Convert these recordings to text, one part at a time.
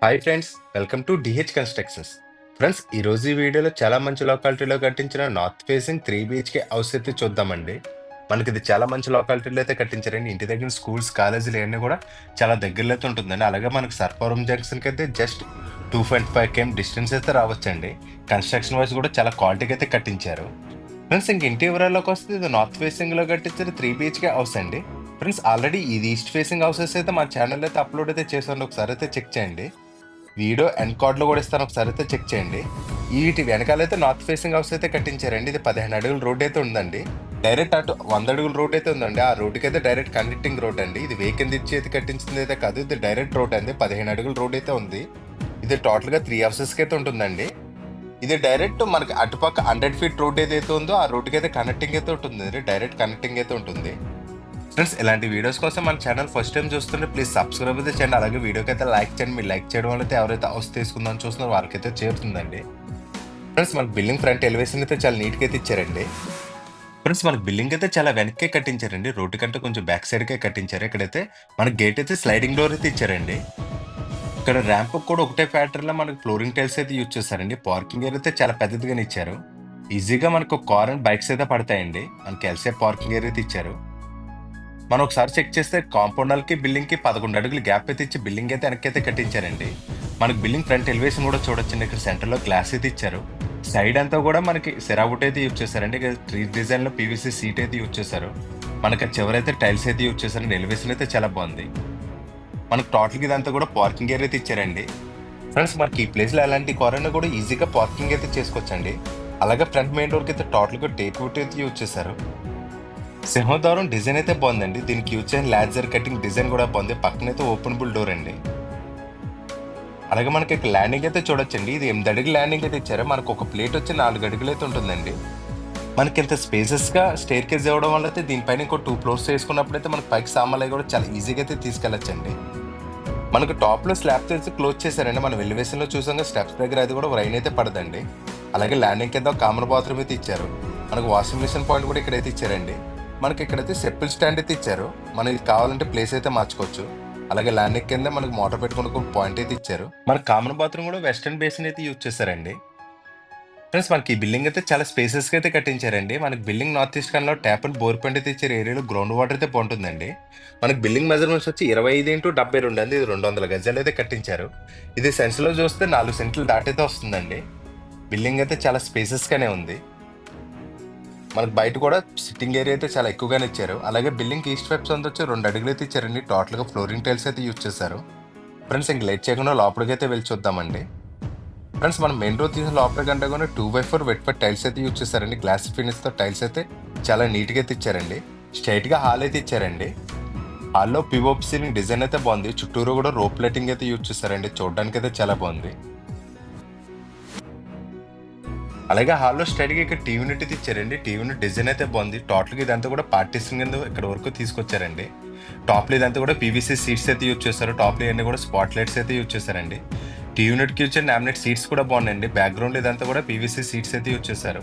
Hi friends, welcome to DH constructions. Friends, ఈరోజు ఈ వీడియోలో చాలా మంచి లొకాలిటీలో కట్టించిన నార్త్ ఫేసింగ్ 3 BHK హౌస్ అయితే చూద్దామండి. మనకి ఇది చాలా మంచి లొకాలిటీలో అయితే కట్టించారండి. ఇంటి దగ్గర స్కూల్స్, కాలేజీలు ఇవన్నీ కూడా చాలా దగ్గరలో అయితే ఉంటుందండి. అలాగే మనకి సర్పవరం జంక్షన్కి అయితే జస్ట్ 2.5 km డిస్టెన్స్ అయితే రావచ్చండి. కన్స్ట్రక్షన్ వైజ్ కూడా చాలా క్వాలిటీగా అయితే కట్టించారు. ఫ్రెండ్స్, ఇంక ఇంటి వివరాల్లోకి వస్తే ఇది నార్త్ ఫేసింగ్లో కట్టించిన 3 BHK హౌస్ అండి. ఫ్రెండ్స్, ఆల్రెడీ ఇది ఈస్ట్ ఫేసింగ్ హౌసెస్ అయితే మా ఛానల్ అయితే అప్లోడ్ అయితే చేసాను, ఒకసారి అయితే చెక్ చేయండి. వీడియో ఎండ్ కార్డ్లో కూడా ఇస్తాను, ఒకసారి అయితే చెక్ చేయండి. వీటి వెనకాలైతే నార్త్ ఫేసింగ్ హౌస్ అయితే కట్టించారండి. ఇది 15 అడుగుల రోడ్ అయితే ఉందండి. డైరెక్ట్ అటు 100 అడుగుల రోడ్ అయితే ఉందండి. ఆ రోడ్డుకి అయితే డైరెక్ట్ కనెక్టింగ్ రోడ్ అండి. ఇది వేకెంట్ ఇచ్చి అయితే కట్టించింది అయితే కాదు, ఇది డైరెక్ట్ రోడ్ అండి. 15 అడుగుల రోడ్ అయితే ఉంది. ఇది టోటల్గా 3 హౌసెస్కి అయితే ఉంటుందండి. ఇది డైరెక్ట్ మనకి అటుపక్క 100 feet రోడ్ ఏదైతే ఉందో ఆ రోడ్డుకి అయితే కనెక్టింగ్ అయితే ఉంటుంది, డైరెక్ట్ కనెక్టింగ్ అయితే ఉంటుంది. ఫ్రెండ్స్, ఇలాంటి వీడియోస్ కోసం మన ఛానల్ ఫస్ట్ టైం చూస్తుంటే ప్లీజ్ సబ్స్క్రైబ్ అయితే చేయండి. అలాగే వీడియోకి అయితే లైక్ చేయండి. మీరు లైక్ చేయడం వల్ల అయితే ఎవరైతే హౌస్ తీసుకుందామని చూస్తున్నారో వాళ్ళకైతే చేరుతుందండి. ఫ్రెండ్స్, మనకి బిల్డింగ్ ఫ్రంట్ ఎలివేషన్ అయితే చాలా నీట్గా అయితే ఇచ్చారండి. ఫ్రెండ్స్, మనకి బిల్డింగ్ అయితే చాలా వెనక్కే కట్టించారండి. రోడ్డు కంటే కొంచెం బ్యాక్ సైడ్కే కట్టించారు. ఇక్కడైతే మనకి గేట్ అయితే స్లైడింగ్ డోర్ అయితే ఇచ్చారండి. ఇక్కడ ర్యాంప్ కూడా ఒకటే ప్యాటర్న్లో మనకి ఫ్లోరింగ్ టైల్స్ అయితే యూజ్ చేస్తారండి. పార్కింగ్ ఏరియా అయితే చాలా పెద్దదిగానే ఇచ్చారు. ఈజీగా మనకు కార్ అండ్ బైక్స్ అయితే పడతాయండి. మనకి ఎల్సే పార్కింగ్ ఏరియా అయితే ఇచ్చారు. మనం ఒకసారి చెక్ చేస్తే కాంపౌండర్కి బిల్డింగ్కి 11 అడుగులు గ్యాప్ అయితే ఇచ్చి బిల్డింగ్ అయితే వెనక్కి అయితే కట్టించారండి. మనకి బిల్డింగ్ ఫ్రంట్ ఎలివేషన్ కూడా చూడొచ్చండి. ఇక్కడ సెంటర్లో గ్లాస్ అయితే ఇచ్చారు. సైడ్ అంతా కూడా మనకి సెరావుడ్ అయితే యూజ్ చేశారండి. ఇక్కడ ట్రీ డిజైన్లో పీవీసీ సీట్ అయితే యూజ్ చేశారు. మనకి చివరైతే టైల్స్ అయితే యూజ్ చేశారండి. ఎలివేషన్ అయితే చాలా బాగుంది. మనకు టోటల్గా ఇదంతా కూడా పార్కింగ్ ఏరియా అయితే ఇచ్చారండి. ఫ్రెండ్స్, మనకి ఈ ప్లేస్లో ఎలాంటి కార్ అయినా కూడా ఈజీగా పార్కింగ్ అయితే చేసుకోవచ్చండి. అలాగే ఫ్రంట్ మెయిన్ డోర్కి అయితే టోటల్గా టేక్ వుడ్ అయితే యూజ్ చేశారు. సింహద్వారం డిజైన్ అయితే బాగుందండి. దీనికి యూజ్ చేయని లాజర్ కటింగ్ డిజైన్ కూడా బాగుంది. పక్కనైతే ఓపెనబుల్ డోర్ అండి. అలాగే మనకి ఇక్కడ ల్యాండింగ్ అయితే చూడొచ్చండి. ఇది 8 అడుగుల ల్యాండింగ్ అయితే ఇచ్చారు. మనకు ఒక ప్లేట్ వచ్చి 4 అడుగులు అయితే ఉంటుందండి. మనకి ఇంత స్పేసెస్గా స్టేర్ కేజ్ ఇవ్వడం వల్ల అయితే దీనిపైన ఇంకో 2 floors వేసుకున్నప్పుడు అయితే మనకి పైకి సామాన్లు కూడా చాలా ఈజీగా అయితే తీసుకెళ్ళచ్చండి. మనకు టాప్లో స్లాబ్ అయితే క్లోజ్ చేశారండి. మనం ఎలివేషన్లో చూసాక స్టెప్స్ దగ్గర అది కూడా రైన్ అయితే పడదండి. అలాగే ల్యాండింగ్ కింద కామన్ బాత్రూమ్ అయితే ఇచ్చారు. మనకు వాషింగ్ మిషన్ పాయింట్ కూడా ఇక్కడైతే ఇచ్చారండి. మనకి ఇక్కడైతే సెప్పిల్ స్టాండ్ అయితే ఇచ్చారు. మనకి కావాలంటే ప్లేస్ అయితే మార్చుకోవచ్చు. అలాగే ల్యాండింగ్ కింద మనకి మోటార్ పెట్టుకుని ఒక పాయింట్ అయితే ఇచ్చారు. మనకి కామన్ బాత్రూమ్ కూడా వెస్టర్న్ బేసిన్ అయితే యూజ్ చేశారండి. ఫ్రెండ్స్, మనకి ఈ బిల్డింగ్ అయితే చాలా స్పేసెస్గా అయితే కట్టించారండి. మనకి బిల్డింగ్ నార్త్ ఈస్ట్ కార్నర్లో ట్యాప్ అండ్ బోర్ పాయింట్ అయితే ఇచ్చారు. ఏరియాలో గ్రౌండ్ వాటర్ అయితే బాగుంటుందండి. మనకి బిల్డింగ్ మెజర్మెంట్స్ వచ్చి 25x72 అండి. ఇది 200 గజాలు అయితే కట్టించారు. ఇది సెన్స్లో చూస్తే 4 సెంట్లు దాటైతే వస్తుందండి. బిల్డింగ్ అయితే చాలా స్పేసెస్గానే ఉంది. మనకి బయట కూడా సిట్టింగ్ ఏరియా అయితే చాలా ఎక్కువగానే ఇచ్చారు. అలాగే బిల్డింగ్ ఈస్ట్ వైపు సొంత వచ్చి 2 అడుగులు అయితే ఇచ్చారండి. టోటల్గా ఫ్లోరింగ్ టైల్స్ అయితే యూజ్ చేశారు. ఫ్రెండ్స్, ఇంక లేట్ చేయకుండా లోపలికి అయితే వెళ్ళి చూద్దామండి. ఫ్రెండ్స్, మనం మెయిన్ డోర్ తీసిన లోపల కంటే కూడా 2x4 వెట్ ఫర్ టైల్స్ అయితే యూజ్ చేశారండి. గ్లాస్ ఫినిష్తో టైల్స్ అయితే చాలా నీట్గా అయితే ఇచ్చారండి. స్ట్రైట్గా హాల్ అయితే ఇచ్చారండి. హాల్లో పిఓపి సీలింగ్ డిజైన్ అయితే బాగుంది. చుట్టూరు కూడా రోప్ లైటింగ్ అయితే యూజ్ చేశారండి. చూడడానికి అయితే చాలా బాగుంది. అలాగే హాల్లో స్టడీగా ఇక్కడ టీవీ యూనిట్ అయితే ఇచ్చారండి. టీవీ యూనిట్ డిజైన్ అయితే బాగుంది. టోటల్గా ఇదంతా కూడా పార్టీషన్ కింద ఇక్కడ వరకు తీసుకొచ్చారండి. టాప్లో ఇదంతా కూడా పీవీసీ సీట్స్ అయితే యూజ్ చేస్తారు. టాప్లో ఇవన్నీ కూడా స్పాట్ లైట్స్ అయితే యూజ్ చేశారండి. టీవీ యూనిట్కి వచ్చే లామినేట్ సీట్స్ కూడా బాగున్నాయండి. బ్యాక్గ్రౌండ్ ఇదంతా కూడా పీవీసీ సీట్స్ అయితే యూజ్ చేశారు.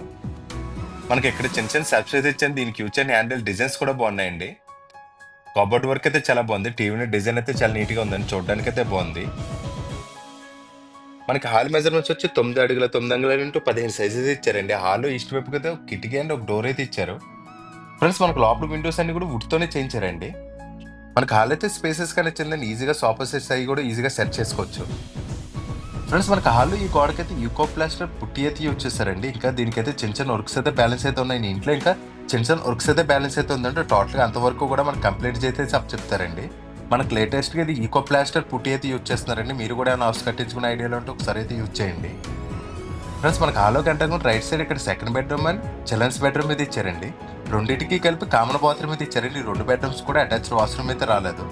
మనకి ఇక్కడ చిన్న చిన్న సెల్ఫ్స్ అయితే ఇచ్చారు. దీనికి యూజ్ చేయని హ్యాండిల్ డిజైన్స్ కూడా బాగున్నాయండి. కబోర్డ్ వర్క్ అయితే చాలా బాగుంది. టీవీ యూనిట్ డిజైన్ అయితే చాలా నీట్గా ఉందండి. చూడడానికి అయితే బాగుంది. మనకి హాల్ మెజర్మెంట్స్ వచ్చి 9 అడుగుల 9 అంగుళాలు ఇంటూ 15 సైజెస్ ఇచ్చారండి. హాల్లో ఈస్ట్ వైపుకి అయితే ఒక కిటికీ అండ్ ఒక డోర్ అయితే ఇచ్చారు. ఫ్రెండ్స్, మనకు లోపల విండోస్ అన్ని కూడా వుడ్తోనే చేయించారండి. మనకి హాల్ అయితే స్పేసెస్ కానీ వచ్చిందండి. ఈజీగా సోఫా సెట్స్ అవి కూడా ఈజీగా సెట్ చేసుకోవచ్చు. ఫ్రెండ్స్, మనకి హాల్లో ఈ గోడకైతే యూకో ప్లాస్టర్ పుట్టి అయితే యూజ్ చేస్తారండి. ఇంకా దీనికైతే చిన్న చిన్న వర్క్స్ అయితే బ్యాలెన్స్ అయితే ఉన్నాయి. ఇంట్లో ఇంకా చిన్న చిన్న వర్క్స్ అయితే బ్యాలెన్స్ అయితే ఉందంటే టోటల్గా అంతవరకు కూడా మనకి కంప్లీట్ చేస్తే చెప్తారండి. మనకు లేటెస్ట్గా ఇది ఈకో ప్లాస్టర్ పుట్టి అయితే యూజ్ చేస్తున్నారండి. మీరు కూడా ఏమైనా హౌస్ కట్టించుకునే ఐడియాలో ఉంటే ఒకసారి అయితే యూజ్ చేయండి. ఫ్రెండ్స్, మనకు హాలో కంటే రైట్ సైడ్ ఇక్కడ second bedroom and children's bedroom అయితే ఇచ్చారండి. రెండింటికి కలిపి కామన్ బాత్రూమ్ అయితే ఇచ్చారండి. 2 బెడ్రూమ్స్ కూడా అటాచ్డ్ వాష్రూమ్ అయితే రాలేదు.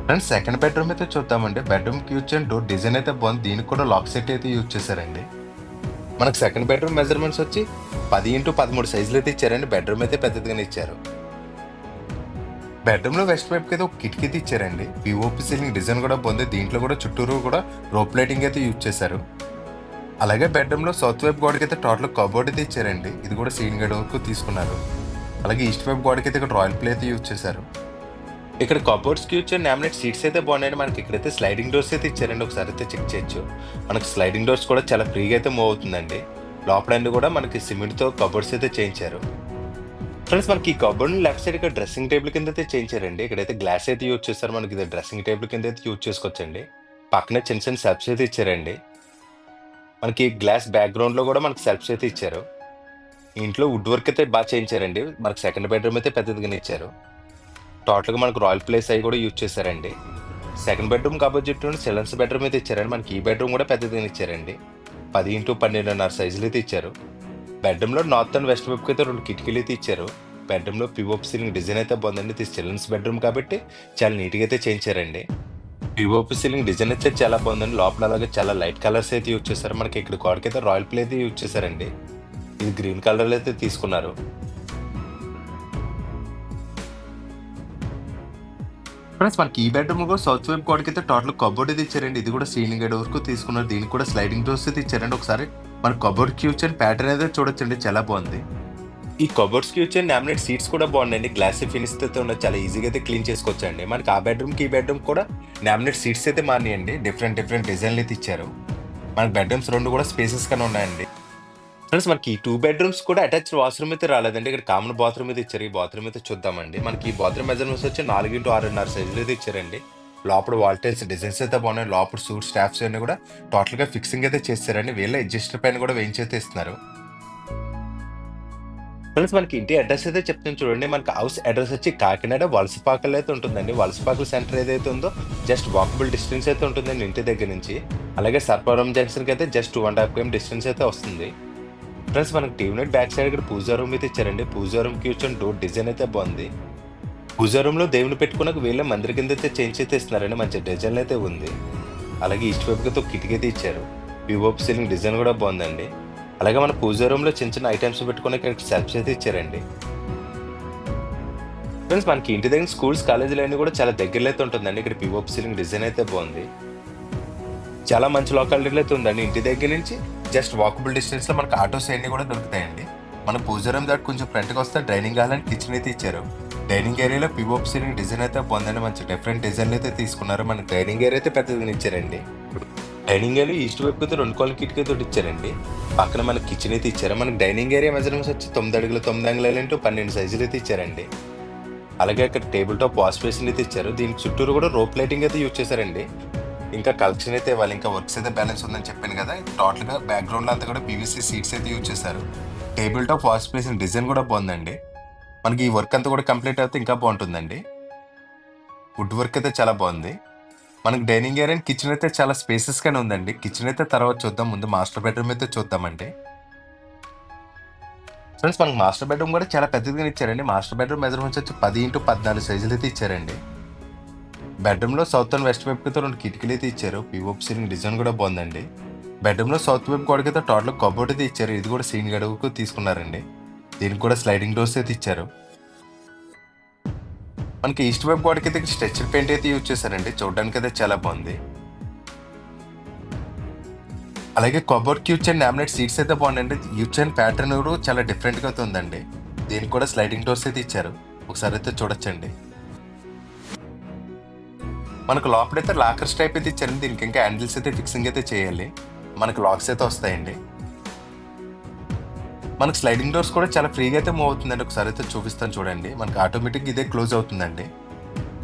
ఫ్రెండ్స్, సెకండ్ బెడ్రూమ్ అయితే చూద్దామండి. బెడ్రూమ్కి యూజ్ చేయని డోర్ డిజైన్ అయితే బాగుంది. దీనికి కూడా లాక్ సెట్ అయితే యూజ్ చేశారండి. మనకు సెకండ్ బెడ్రూమ్ మెజర్మెంట్స్ వచ్చి 10x13 సైజులు అయితే ఇచ్చారండి. బెడ్రూమ్ అయితే పెద్దదిగానే ఇచ్చారు. బెడ్రూమ్లో వెస్ట్ వైపుకి అయితే ఒక కిటికీ అయితే ఇచ్చారండి. పిఓపి సీలింగ్ డిజైన్ కూడా బాగుంది. దీంట్లో కూడా చుట్టూరు కూడా రోప్ లైటింగ్ అయితే యూజ్ చేశారు. అలాగే బెడ్రూమ్లో సౌత్ వైపు గోడకి అయితే టోటల్ కబోర్డ్ అయితే ఇచ్చారండి. ఇది కూడా సీలింగ్ గడ్ వరకు తీసుకున్నారు. అలాగే ఈస్ట్ వైపు గోడకి అయితే ఇక్కడ రాయల్ ప్లే అయితే యూజ్ చేశారు. ఇక్కడ కబోర్డ్స్కి వచ్చే లామినేట్ సీట్స్ అయితే బాగున్నాయండి. మనకి ఇక్కడైతే స్లైడింగ్ డోర్స్ అయితే ఇచ్చారండి. ఒకసారి అయితే చెక్ చేయొచ్చు. మనకి స్లైడింగ్ డోర్స్ కూడా చాలా ఫ్రీగా అయితే మూవ్ అవుతుందండి. లోపల కూడా మనకి సిమెంట్తో కబోర్డ్స్ అయితే చేయించారు. ఫ్రెండ్స్ మనకి ఈ కబోర్డ్ లెఫ్ట్ సైడ్ ఇక్కడ డ్రెస్సింగ్ టేబుల్ కింద అయితే చేయించారండి. ఇక్కడైతే గ్లాస్ అయితే యూజ్ చేస్తారు. మనకి ఇది డ్రెస్సింగ్ టేబుల్ కింద అయితే యూజ్ చేసుకోవచ్చండి. పక్కనే చిన్న చిన్న సెల్ఫ్స్ అయితే ఇచ్చారండి. మనకి గ్లాస్ బ్యాక్గ్రౌండ్ లో కూడా మనకి సెల్ఫ్స్ అయితే ఇచ్చారు. ఇంట్లో వుడ్ వర్క్ అయితే బాగా చేయించారండి. మనకి సెకండ్ బెడ్రూమ్ అయితే పెద్దదిగానే ఇచ్చారు. టోటల్గా మనకు రాయల్ ప్లేస్ అవి కూడా యూజ్ చేశారండి. Second bedroom opposite children's bedroom అయితే ఇచ్చారండి. మనకి ఈ బెడ్రూమ్ కూడా పెద్దదిగానే ఇచ్చారండి. 10x12.5 సైజులు అయితే ఇచ్చారు. బెడ్రూమ్లో నార్త్ అండ్ వెస్ట్ వైపుకి అయితే 2 కిటికీలు అయితే ఇచ్చారు. బెడ్రూమ్లో పిఓపి సీలింగ్ డిజైన్ అయితే బాగుందండి. ఇది చిల్డ్రన్స్ బెడ్రూమ్ కాబట్టి చాలా నీట్గా అయితే చేయించారండి. పిఓపి సీలింగ్ డిజైన్ అయితే చాలా బాగుందండి. లోపల అలాగే చాలా లైట్ కలర్స్ అయితే యూజ్ చేశారు. మనకి ఇక్కడ గోడకైతే రాయల్ ప్లే అయితే యూజ్ చేశారండి. ఇది గ్రీన్ కలర్ అయితే తీసుకున్నారు. ఫ్రెండ్స్ మనకి ఈ బెడ్రూమ్ కూడా సౌత్ వైపు గోడకైతే టోటల్ కబోర్డ్ అయితే ఇచ్చారండి. ఇది కూడా సీలింగ్ గేట్ వరకు తీసుకున్నారు. దీనికి కూడా స్లైడింగ్ డోర్స్ అయితే ఇచ్చారండి. ఒకసారి మన కబోర్డ్ కి వచ్చే ప్యాటర్న్ అయితే చూడొచ్చండి, చాలా బాగుంది. ఈ కబోర్డ్స్ కి వచ్చే లామినేట్ సీట్స్ కూడా బాగున్నాయండి. గ్లాసీ ఫినిష్ అయితే ఉన్నాయి. చాలా ఈజీగా అయితే క్లీన్ చేసుకోవచ్చండి. మనకి ఆ బెడ్రూమ్ కి ఈ బెడ్రూమ్ కూడా లామినేట్ సీట్స్ అయితే మారినాయండి. డిఫరెంట్ డిజైన్లు అయితే ఇచ్చారు. మనకి బెడ్రూమ్స్ 2 కూడా స్పేసెస్ గానే ఉన్నాయండి. ఫ్రెండ్స్ మనకి ఈ 2 బెడ్రూమ్స్ కూడా అటాచ్డ్ వాష్రూమ్ అయితే రాలేదండి. ఇక్కడ కామన్ బాత్రూమ్ అయితే ఇచ్చారు. ఈ బాత్రూమ్ అయితే చూద్దామండి. మనకి ఈ బాత్రూమ్ మెజర్మెంట్స్ వచ్చి 4x6.5 సైజులు అయితే ఇచ్చారండి. లోపల వాల్టైల్స్ డిజైన్స్ అయితే బాగున్నాయి. లోపల సూట్ స్టాఫ్స్ అన్ని కూడా టోటల్ గా ఫిక్సింగ్ అయితే చేస్తారండి. వీళ్ళ అడ్జస్టర్ పైన కూడా వేయించి అయితే ఇస్తున్నారు. ఫ్రెండ్స్ మనకి ఇంటి అడ్రస్ అయితే చెప్తాను చూడండి. మనకి హౌస్ అడ్రస్ వచ్చి కాకినాడ వలసపాకలు అయితే ఉంటుందండి. వలసపాకల సెంటర్ ఏదైతే ఉందో జస్ట్ వాకబుల్ డిస్టెన్స్ అయితే ఉంటుందండి ఇంటి దగ్గర నుంచి. అలాగే సర్పవరం జంక్షన్కి అయితే జస్ట్ 2.5 km డిస్టెన్స్ అయితే వస్తుంది. ఫ్రెండ్స్ మనకి టీవీ నైట్ బ్యాక్ సైడ్ ఇక్కడ పూజా రూమ్ అయితే ఇచ్చారండి. పూజా రూమ్ కి వచ్చిన డోర్ డిజైన్ అయితే బాగుంది. పూజా రూమ్ లో దేవుని పెట్టుకున్నాక వీళ్ళే మందిర కింద అయితే చేంజ్ అయితే ఇస్తున్నారండి. మంచి డిజైన్ అయితే ఉంది. అలాగే ఈస్ట్ వైపుతో కిటికీ అయితే ఇచ్చారు. పిఓపి సీలింగ్ డిజైన్ కూడా బాగుందండి. అలాగే మన పూజా రూమ్ లో చిన్న ఐటమ్స్ పెట్టుకుని ఇక్కడ సెల్ఫ్స్ అయితే ఇచ్చారండి. ఫ్రెండ్స్ మనకి ఇంటి దగ్గర స్కూల్స్ కాలేజీలు అన్ని కూడా చాలా దగ్గరలో అయితే ఉంటుందండి. ఇక్కడ పిఓపి సీలింగ్ డిజైన్ అయితే బాగుంది. చాలా మంచి లొకాలిటీలో అయితే ఉందండి. ఇంటి దగ్గర నుంచి జస్ట్ వాకబుల్ డిస్టెన్స్ లో మనకి ఆటోస్ అన్ని కూడా దొరుకుతాయండి. మన పూజా రూమ్ దాటి కొంచెం ఫ్రంట్కి వస్తే డైనింగ్ హాల్ అండ్ కిచెన్ అయితే ఇచ్చారు. డైనింగ్ ఏరియాలో పిఓపి సీలింగ్ డిజైన్ అయితే బాగుందండి. మంచి డిఫరెంట్ డిజైన్లు అయితే తీసుకున్నారు. మనకి డైనింగ్ ఏరియా అయితే పెద్దగా ఇచ్చారండి. డైనింగ్ ఏరియా ఈస్ట్ వైపు అయితే 2 కోళ్ళ కిటికీ తోటి ఇచ్చారండి. పక్కన మనకి కిచెన్ అయితే ఇచ్చారు. మనకి డైనింగ్ ఏరియా మెజర్మెంట్స్ వచ్చి 9 అడుగులు 9 అంగుళాలు ఇంటూ 12 సైజులు అయితే ఇచ్చారండి. అలాగే అక్కడ టేబుల్ టాప్ వాష్ బేసిన్ అయితే ఇచ్చారు. దీనికి చుట్టూరు కూడా రోప్ లైటింగ్ అయితే యూజ్ చేశారండి. ఇంకా కలెక్షన్ అయితే వాళ్ళు ఇంకా వర్క్స్ అయితే బ్యాలెన్స్ ఉందని చెప్పాను కదా. టోటల్ గా బ్యాక్గ్రౌండ్ లో అంతా కూడా పీవీసీ సీట్స్ అయితే యూజ్ చేశారు. Table top wash basin design కూడా బాగుందండి. మనకి ఈ వర్క్ అంతా కూడా కంప్లీట్ అయితే ఇంకా బాగుంటుందండి. వుడ్ వర్క్ అయితే చాలా బాగుంది. మనకి డైనింగ్ ఏరియా అండ్ కిచెన్ అయితే చాలా స్పేసెస్ గానే ఉందండి. కిచెన్ అయితే తర్వాత చూద్దాం. ముందు మాస్టర్ బెడ్రూమ్ అయితే చూద్దామండి. ఫ్రెండ్స్ మనకి మాస్టర్ బెడ్రూమ్ కూడా చాలా పెద్దదిగా ఇచ్చారండి. మాస్టర్ బెడ్రూమ్ మెజర్మెంట్స్ వచ్చి 10x14 సైజులు అయితే ఇచ్చారండి. బెడ్రూమ్ లో సౌత్ అండ్ వెస్ట్ వైపుకి 2 కిటికీలు అయితే ఇచ్చారు. పిఓపి సీలింగ్ డిజైన్ కూడా బాగుందండి. బెడ్రూమ్ లో సౌత్ వైపు గోడకైతే టోటల్ కబోర్డ్ అయితే ఇచ్చారు. ఇది కూడా సీన్ గడువుకు తీసుకున్నారండి. దీనికి కూడా స్లైడింగ్ డోర్స్ అయితే ఇచ్చారు. మనకి ఈస్ట్ వైపు గోడకైతే స్ట్రెచర్ పెయింట్ అయితే యూజ్ చేశారండి. చూడడానికి అయితే చాలా బాగుంది. అలాగే కబోర్డ్ కి యూజ్ చేయని లామినేట్ సీట్స్ అయితే బాగుందండి. యూజ్ చేయని ప్యాటర్న్ కూడా చాలా డిఫరెంట్ గా అయితే ఉందండి. దీనికి కూడా స్లైడింగ్ డోర్స్ అయితే ఇచ్చారు. ఒకసారి అయితే చూడొచ్చండి. మనకు లోపలైతే లాకర్స్ టైప్ అయితే ఇచ్చారండి. దీనికి ఇంకా హ్యాండిల్స్ అయితే ఫిక్సింగ్ అయితే చేయాలి. మనకు లాక్స్ అయితే వస్తాయండి. మనకు స్లైడింగ్ డోర్స్ కూడా చాలా ఫ్రీగా అయితే మూవ్ అవుతుందండి. ఒకసారి అయితే చూపిస్తాను చూడండి. మనకి ఆటోమేటిక్ ఇదే క్లోజ్ అవుతుందండి.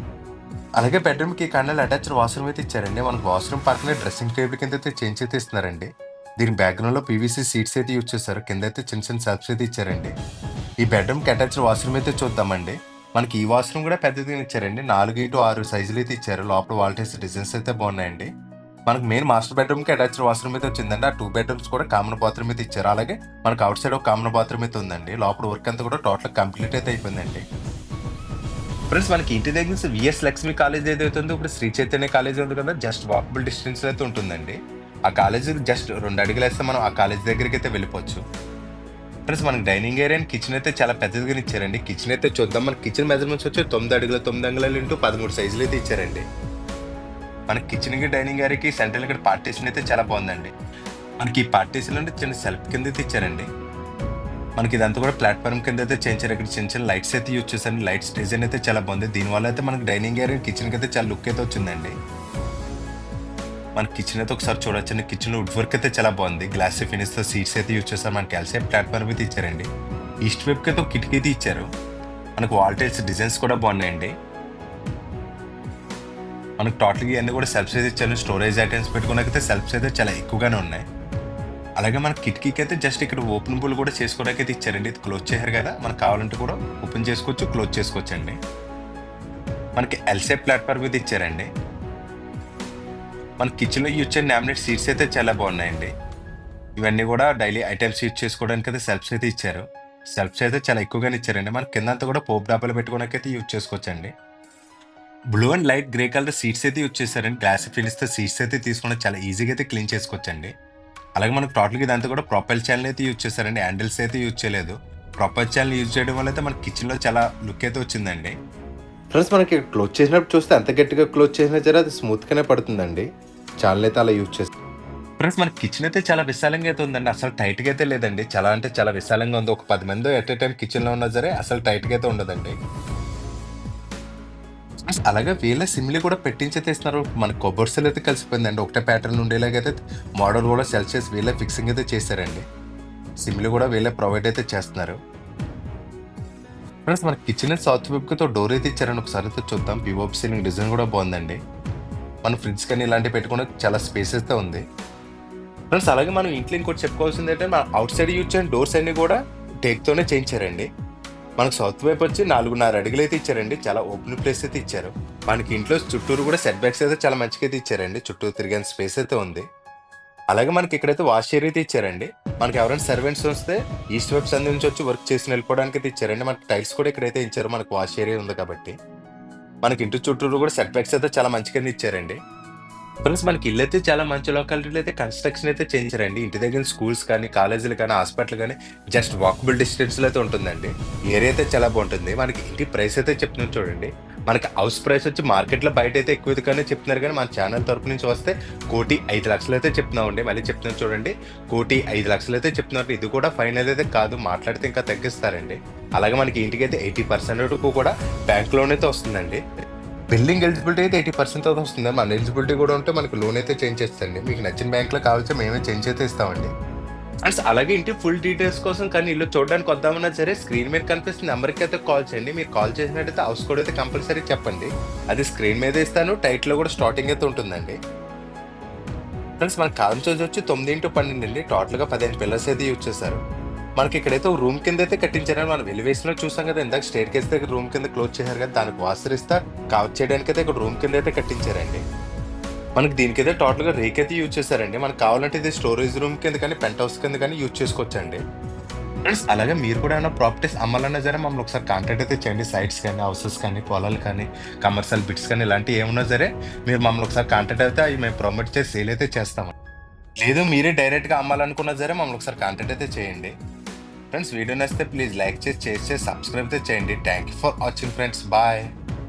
అలాగే బెడ్రూమ్ కి కన్నెల్ అటాచ్డ్ వాష్రూమ్ అయితే ఇచ్చారండి. మనకు వాష్రూమ్ పక్కనే డ్రెస్సింగ్ టేబుల్ కింద అయితే చేంజ్ అయితే ఇస్తున్నారండి. దీని బ్యాక్గ్రౌండ్ లో పీవీసీ సీట్స్ అయితే యూజ్ చేస్తారు. కింద అయితే చిన్న చిన్న సెల్ఫ్స్ అయితే ఇచ్చారండి. ఈ బెడ్రూమ్ కి అటాచ్డ్ వాష్రూమ్ అయితే చూద్దామండి. మనకి ఈ వాష్రూమ్ కూడా పెద్దదిగా ఇచ్చారండి. 4x6 సైజులు అయితే ఇచ్చారు. లోపల వాల్టైల్స్ డిజైన్స్ అయితే బాగున్నాయండి. మనకి మెయిన్ మాస్టర్ బెడ్రూమ్ కి అటాచ్డ్ వాష్రూమ్ అయితే వచ్చిందండి. ఆ 2 బెడ్రూమ్స్ కూడా కామన్ బాత్రూమ్ అయితే ఇచ్చారు. అలాగే మనకి అవుట్ సైడ్ ఒక కామన్ బాత్రూమ్ అయితే ఉందండి. లోపల వర్క్ అంతా కూడా టోటల్ కంప్లీట్ అయితే అయిపోయిందండి. ఫ్రెండ్స్ మనకి ఇంటి దగ్గర నుంచి విఎస్ లక్ష్మి కాలేజ్ ఏదైతే ఉందో ఇప్పుడు శ్రీ చైతన్య కాలేజ్ ఉంది కదా, జస్ట్ వాకబుల్ డిస్టెన్స్ అయితే ఉంటుందండి. ఆ కాలేజ్ జస్ట్ 2 అడుగులు వేస్తే మనం ఆ కాలేజ్ దగ్గరికి అయితే వెళ్ళిపోవచ్చు. ఫ్రెండ్స్ మనకి డైనింగ్ ఏరియా అండ్ కిచెన్ అయితే చాలా పెద్దదిగా ఇచ్చారండి. కిచెన్ అయితే చూద్దాం. మన కిచెన్ మెజర్మెంట్స్ వచ్చి 9 అడుగుల 9 అంగుళాలు ఇంటూ 13 సైజులు అయితే ఇచ్చారండి. మనకి కిచెన్ కి డైనింగ్ ఏరియాకి సెంట్రల్ ఇక్కడ పార్టీషన్ అయితే చాలా బాగుందండి. మనకి ఈ పార్టీషన్ అంటే చిన్న సెల్ఫ్ కింద అయితే ఇచ్చారండి. మనకి ఇదంతా కూడా ప్లాట్ఫామ్ కింద అయితే చేయించారు. ఇక్కడ చిన్న చిన్న లైట్స్ అయితే యూజ్ చేశాను. లైట్స్ డిజైన్ అయితే చాలా బాగుంది. దీనివల్ల అయితే మనకి డైనింగ్ ఏరియా కిచెన్కి అయితే చాలా లుక్ అయితే వచ్చిందండి. మన కిచెన్ అయితే ఒకసారి చూడొచ్చండి. కిచెన్ వుడ్ వర్క్ అయితే చాలా బాగుంది. గ్లాస్ ఫినిష్ తో సీట్స్ అయితే యూజ్ చేస్తారు. మనకి ఎల్సేప్ ప్లాట్ఫామ్ అయితే ఇచ్చారండి. ఈస్ట్ వైపుకి అయితే ఒక కిటికీ అయితే ఇచ్చారు. మనకు వాల్ టైల్స్ డిజైన్స్ కూడా బాగున్నాయండి. మనకు టోటల్గా ఇవన్నీ కూడా సెల్ఫ్స్ అయితే ఇచ్చారు. స్టోరేజ్ ఐటమ్స్ పెట్టుకోవడానికి సెల్ఫ్స్ అయితే చాలా ఎక్కువగానే ఉన్నాయి. అలాగే మన కిటికీకి అయితే జస్ట్ ఇక్కడ ఓపెనబుల్ కూడా చేసుకోవడానికి అయితే ఇచ్చారండి. ఇది క్లోజ్ చేశారు కదా, మనకు కావాలంటే కూడా ఓపెన్ చేసుకోవచ్చు, క్లోజ్ చేసుకోవచ్చు అండి. మనకి ఎల్సేప్ ప్లాట్ఫామ్ అయితే ఇచ్చారండి. మన కిచెన్లో యూజ్ చేసిన లామినేట్ సీట్స్ అయితే చాలా బాగున్నాయండి. ఇవన్నీ కూడా డైలీ ఐటమ్స్ యూజ్ చేసుకోవడానికి అయితే సెల్ఫ్స్ అయితే ఇచ్చారు. సెల్ఫ్స్ అయితే చాలా ఎక్కువగానే ఇచ్చారండి. మన కింద అంతా కూడా పోపు డాబాలు పెట్టుకోవడానికి అయితే యూజ్ చేసుకోవచ్చండి. Blue and light grey colour seats అయితే యూజ్ చేశారండి. గ్లాస్ ఫినిష్తో సీట్స్ అయితే తీసుకుని చాలా ఈజీగా అయితే క్లీన్ చేసుకోవచ్చండి. అలాగే మనకు టోటల్గా ఇదంతా కూడా ప్రొపైల్ ఛానల్ అయితే యూజ్ చేశారండి. హ్యాండిల్స్ అయితే యూజ్ చేయలేదు. ప్రొపైల్ ఛానల్ యూజ్ చేయడం వల్ల అయితే మన కిచెన్లో చాలా లుక్ అయితే వచ్చిందండి. ఫ్రెండ్స్, మనకి క్లోజ్ చేసినప్పుడు చూస్తే ఎంత గట్టిగా క్లోజ్ చేసినా సరే అది స్మూత్గానే పడుతుందండి. ఛానల్ అయితే అలా యూజ్ చేస్తాం. ఫ్రెండ్స్, మన కిచెన్ అయితే చాలా విశాలంగా అయితే ఉందండి. అసలు టైట్గా అయితే లేదండి. చాలా అంటే చాలా విశాలంగా ఉంది. ఒక 10 మంది ఎట్ ఏ టైం కిచెన్లో ఉన్నా సరే అసలు టైట్గా అయితే ఉండదండి. అలాగే వీళ్ళ సిమ్లీ కూడా పెట్టించైతే ఇస్తున్నారు. మన కబోర్డ్స్ అయితే కలిసిపోయిందండి. ఒకటే ప్యాటర్న్ ఉండేలాగైతే మోడల్ కూడా సెల్ చేసి వీళ్ళే ఫిక్సింగ్ అయితే చేశారండి. సిమ్లీ కూడా వీళ్ళే ప్రొవైడ్ అయితే చేస్తున్నారు. ఫ్రెండ్స్, మన కిచెన్ సౌత్ వైపుతో డోర్ అయితే ఇచ్చారండి. ఒకసారి అయితే చూద్దాం. పిఓపి సీలింగ్ డిజైన్ కూడా బాగుందండి. మన ఫ్రిడ్జ్ కానీ ఇలాంటివి పెట్టుకునే చాలా స్పేస్ అయితే ఉంది. ఫ్రెండ్స్, అలాగే మనం ఇంట్లో ఇంకోటి చెప్పుకోవాల్సింది ఏంటంటే మన అవుట్ సైడ్ యూజ్ చేసిన డోర్స్ అన్ని కూడా టేక్తోనే చేయించారండి. మనకు సౌత్ వైపు వచ్చి 4.5 అడుగులు అయితే ఇచ్చారండి. చాలా ఓపెన్ ప్లేస్ అయితే ఇచ్చారు. మనకి ఇంట్లో చుట్టూరు కూడా సెట్ బ్యాక్స్ అయితే చాలా మంచిగా అయితే ఇచ్చారండి. చుట్టూ తిరిగే స్పేస్ అయితే ఉంది. అలాగే మనకి ఇక్కడైతే వాష్ ఏరియా అయితే ఇచ్చారండి. మనకి ఎవరైనా సర్వెంట్స్ వస్తే ఈస్ట్ వైపు సంది నుంచి వచ్చి వర్క్ చేసి వెళ్ళిపోవడానికి అయితే ఇచ్చారండి. మనకి టైల్స్ కూడా ఇక్కడైతే ఇచ్చారు. మనకు వాష్ ఏరియా ఉంది కాబట్టి మనకి ఇంటి చుట్టూరు కూడా సెట్ బ్యాక్స్ అయితే చాలా మంచిగా ఇచ్చారండి. ఫ్రెండ్స్, మనకి ఇల్లు అయితే చాలా మంచి లొకాలిటీలో అయితే కన్స్ట్రక్షన్ అయితే చేయించారండి. ఇంటి దగ్గర స్కూల్స్ కానీ, కాలేజీలు కానీ, హాస్పిటల్ కానీ జస్ట్ వాకబుల్ డిస్టెన్స్లో అయితే ఉంటుందండి. ఏరియా అయితే చాలా బాగుంటుంది. మనకి ఇంటి ప్రైస్ అయితే చెప్తున్నాను చూడండి. మనకి హౌస్ ప్రైస్ వచ్చి మార్కెట్లో బయట అయితే ఎక్కువ కానీ చెప్తున్నారు, కానీ మన ఛానల్ తరపు నుంచి వస్తే 1,05,00,000 అయితే చెప్తున్నామండి. మళ్ళీ చెప్తున్నాను చూడండి, 1,05,00,000 అయితే చెప్తున్నారు. ఇది కూడా ఫైనల్ అయితే కాదు, మాట్లాడితే ఇంకా తగ్గిస్తారండి. అలాగే మనకి ఇంటికి అయితే 80% వరకు కూడా బ్యాంక్ లోన్ అయితే వస్తుందండి. బిల్డింగ్ ఎలిజిబిలిటీ అయితే 80% అయితే వస్తుంది. మన ఎలిజిబిలిటీ కూడా ఉంటే మనకు లోన్ అయితే చేంజ్ చేస్తుంది. మీకు నచ్చిన బ్యాంక్లో కావాల్సి మేమే చేంజ్ అయితే ఇస్తామండి. అండ్ అలాగే ఇంటి ఫుల్ డీటెయిల్స్ కోసం కానీ ఇల్లు చూడడానికి వద్దామన్నా సరే స్క్రీన్ మీద కనిపిస్తున్న నెంబర్కి అయితే కాల్ చేయండి. మీరు కాల్ చేసినట్టయితే హౌస్ కోడ్ అయితే కంపల్సరీ చెప్పండి. అది స్క్రీన్ మీద ఇస్తాను. టైట్లో కూడా స్టార్టింగ్ అయితే ఉంటుందండి. ఫ్రెండ్స్, మనకు కాలం చూసి వచ్చి 9x12 అండి. టోటల్గా 15 పిల్లర్స్ అయితే యూజ్ చేశారు. మనకి ఇక్కడైతే రూమ్ కింద అయితే కట్టించారని మనం ఎలివేషన్లో చూసాం కదా. ఇందాక స్టేర్ కేస్ దగ్గర రూమ్ కింద క్లోజ్ చేశారు కదా, దానికి వాసరిస్తా కవర్ చేయడానికి అయితే ఇక్కడ రూమ్ కింద అయితే కట్టించారండి. మనకి దీనికైతే టోటల్గా రేక్ అయితే యూజ్ చేశారండి. మనకు కావాలంటే ఇది స్టోరేజ్ రూమ్ కింద కానీ, పెంట్ హౌస్ కింద కానీ యూజ్ చేసుకోవచ్చండి. ఫ్రెండ్స్, అలాగే మీరు కూడా ఏమైనా ప్రాపర్టీస్ అమ్మాలన్నా సరే మమ్మల్ని ఒకసారి కాంటాక్ట్ అయితే చేయండి. సైట్స్ కానీ, హౌసెస్ కానీ, పొలాలు కానీ, కమర్షియల్ బిట్స్ కానీ ఇలాంటివి ఏమున్నా సరే మీరు మమ్మల్ని ఒకసారి కాంటాక్ట్ అయితే అవి మేము ప్రమోట్ చేసి సేల్ అయితే చేస్తాము. లేదు మీరే డైరెక్ట్గా అమ్మాలనుకున్నా సరే మమ్మల్ని ఒకసారి కాంటాక్ట్ అయితే చేయండి. ఫ్రెండ్స్, వీడియో నచ్చితే ప్లీజ్ లైక్ చేసి, షేర్ చేసి, సబ్స్క్రైబ్ అయితే చేయండి. Thank you for watching friends. Bye.